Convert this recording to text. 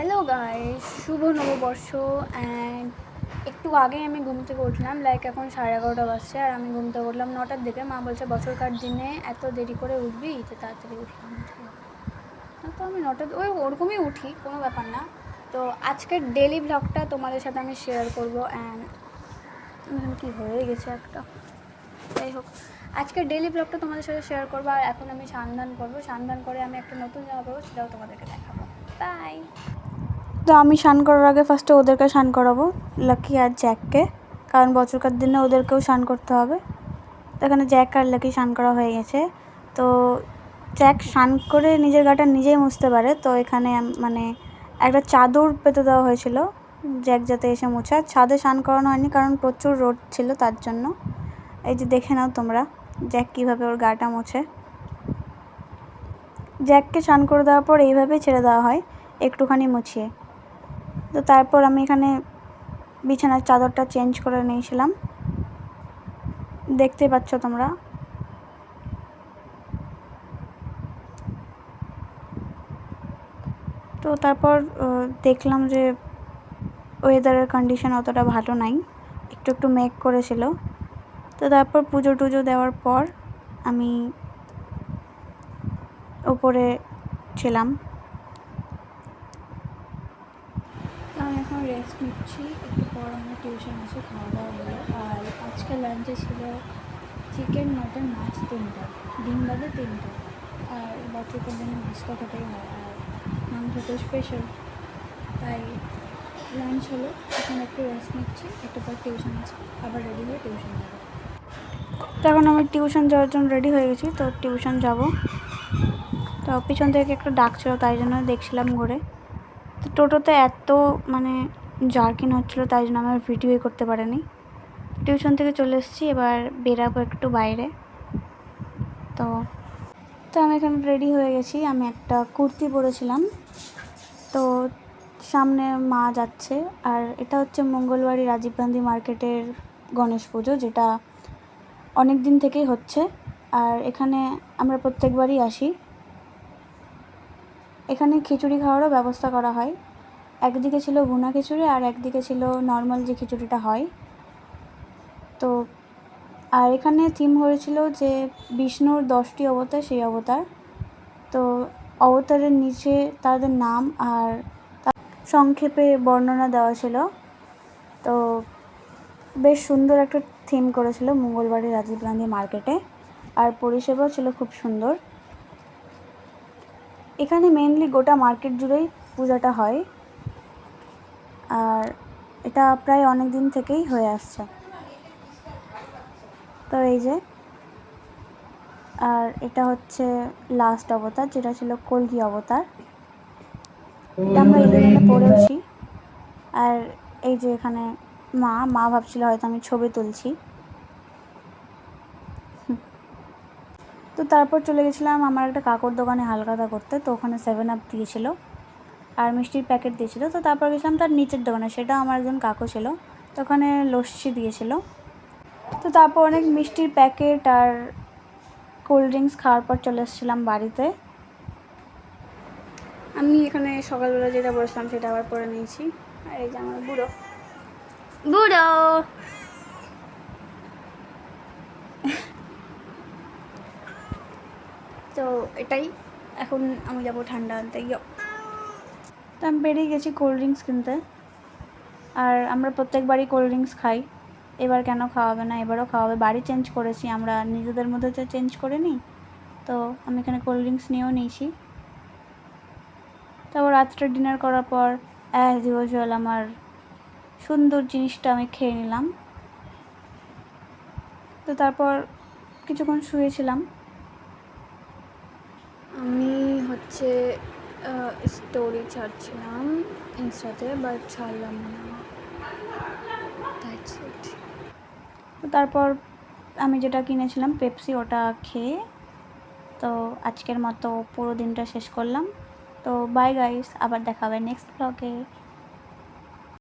Hello guys, শুভ নববর্ষ। And একটু আগে আমি ঘুম থেকে উঠলাম, লাইক এখন 11:30 বাজছে। আর আমি ঘুম থেকে উঠলাম 9টার দিকে। মা বলছে বছরকার দিনে এত দেরি করে উঠবি, তো তাড়াতাড়ি উঠলাম। তো আমি ওরকমই উঠি, কোনো ব্যাপার না। তো আজকের ডেলি ব্লগটা তোমাদের সাথে আমি শেয়ার করবো। অ্যান্ড এখানে কী হয়ে গেছে একটা, যাই হোক, আজকের ডেলি ব্লগটা তোমাদের সাথে শেয়ার করবো। আর এখন আমি স্নান করবো, স্নান করে আমি একটা নতুন জামা পাবো, সেটাও তোমাদেরকে দেখাবো। বাই। তো আমি স্নান করার আগে ফার্স্টে ওদেরকে স্নান করাবো, লাকি আর জ্যাককে, কারণ বছরকার দিনে ওদেরকেও স্নান করতে হবে। তো এখানে জ্যাক আর লাকি স্নান করা হয়ে গেছে। তো জ্যাক স্নান করে নিজের গাটা নিজেই মুছতে পারে। তো এখানে মানে একটা চাদর পেতে দেওয়া হয়েছিল জ্যাক যাতে এসে মুছে। ছাদে স্নান করানো হয়নি কারণ প্রচুর রোদ ছিল, তার জন্য। এই যে দেখে নাও তোমরা জ্যাক কীভাবে ওর গাটা মোছে। জ্যাককে স্নান করে দেওয়ার পর এইভাবেই ছেড়ে দেওয়া হয়, একটুখানি মুছিয়ে। তো তারপর আমি এখানে বিছানার চাদরটা চেঞ্জ করে নিয়েছিলাম, দেখতে পাচ্ছ তোমরা। তো তারপর দেখলাম যে ওয়েদারের কন্ডিশন অতটা ভালো নাই, একটু একটু মেঘ করেছিল। তো তারপর পুজো টুজো দেওয়ার পর আমি উপরে ছিলাম। আমি এখন রেস্ট নিচ্ছি, একটু পর আমার টিউশন আছে, খাওয়া দাওয়া হলো। আর আজকে লাঞ্চে ছিল চিকেন, মটন, মাছ 3টা, ডিম বাদে 3টা। আর বছরকার দিনে মাছটা খেতেই হয়, আর মাংস তো স্পেশাল, তাই লাঞ্চ হলো। এখন একটু রেস্ট নিচ্ছি, একটু পর টিউশন আছে, আবার রেডি হয়ে টিউশন যাবো। তো এখন আমি টিউশন যাওয়ার জন্য রেডি হয়ে গেছি, তো টিউশন যাব। তো পিছন থেকে একটু ডাকছিল, তাই জন্য দেখছিলাম ঘুরে। তো টোটোতে এত মানে জার্কিং হচ্ছিলো, তাই জন্য আমার ভিডিওই করতে পারিনি। টিউশন থেকে চলে এসেছি, এবার বেরাবো একটু বাইরে। তো আমি এখানে রেডি হয়ে গেছি। আমি একটা কুর্তি পরেছিলাম। তো সামনে মা যাচ্ছে, আর এটা হচ্ছে মঙ্গলবাড়ি রাজীব গান্ধী মার্কেটের গণেশ পুজো, যেটা অনেক দিন থেকেই হচ্ছে। আর এখানে আমরা প্রত্যেকবারই আসি। এখানে খিচুড়ি খাওয়ারও ব্যবস্থা করা হয়। একদিকে ছিল ভুনা খিচুড়ি, আর একদিকে ছিল নর্মাল যে খিচুড়িটা হয়। তো আর এখানে থিম হয়েছিল যে বিষ্ণুর 10টি অবতার, সেই অবতার। তো অবতারের নিচে তাদের নাম আর সংক্ষেপে বর্ণনা দেওয়া ছিল। তো বেশ সুন্দর একটা থিম করেছিল মঙ্গলবাড়ি রাজীব গান্ধী মার্কেটে, আর পরিষেবাও ছিল খুব সুন্দর। এখানে মেনলি গোটা মার্কেট জুড়েই পূজাটা হয়, আর এটা প্রায় অনেক দিন থেকেই হয়ে আসছে। তো এই যে, আর এটা হচ্ছে লাস্ট অবতার, যেটা ছিল কলকি অবতার। এটা আমরা 11-এ পড়েওছি। আর এই যে এখানে মা ভাবছিল হয়তো আমি ছবি তুলছি। তো তারপর চলে গেছিলাম আমার একটা কাকুর দোকানে হালখাতা করতে। তো ওখানে 7 আপ দিয়েছিল আর মিষ্টির প্যাকেট দিয়েছিল। তো তারপর গেছিলাম তার নিচের দোকানে, সেটা আমার একজন কাকু ছিল, তো ওখানে লস্যি দিয়েছিল। তো তারপর অনেক মিষ্টির প্যাকেট আর কোল্ড ড্রিঙ্কস খাওয়ার পর চলে এসেছিলাম বাড়িতে। আমি এখানে সকালবেলা যেটা বসলাম সেটা আবার পরে নিয়েছি। আর এই যে আমার বুড়ো তো এটাই, এখন আমি যাবো ঠান্ডা আনতে। তো আমি বেরিয়ে গেছি কোল্ড ড্রিঙ্কস কিনতে। আর আমরা প্রত্যেকবারই কোল্ড ড্রিঙ্কস খাই, এবার কেন খাওয়াবে না, এবারও খাওয়াবে। বাড়ি চেঞ্জ করেছি আমরা, নিজেদের মধ্যে তো চেঞ্জ করে নিই। তো আমি এখানে কোল্ড ড্রিঙ্কস নিয়েও নিয়েছি। তারপর রাত্রে ডিনার করার পর অ্যাজ ইউজুয়াল আমার সুন্দর জিনিসটা আমি খেয়ে নিলাম। তো তারপর কিছুক্ষণ শুয়েছিলাম। আমি হচ্ছে স্টোরি ছাড়ছিলাম ইনস্টাতে, বাট ছাড়লাম না। তো তারপর আমি যেটা কিনেছিলাম পেপসি, ওটা খেয়ে তো আজকের মতো পুরো দিনটা শেষ করলাম। তো বাই গাইস, আবার দেখা হবে নেক্সট ব্লগে।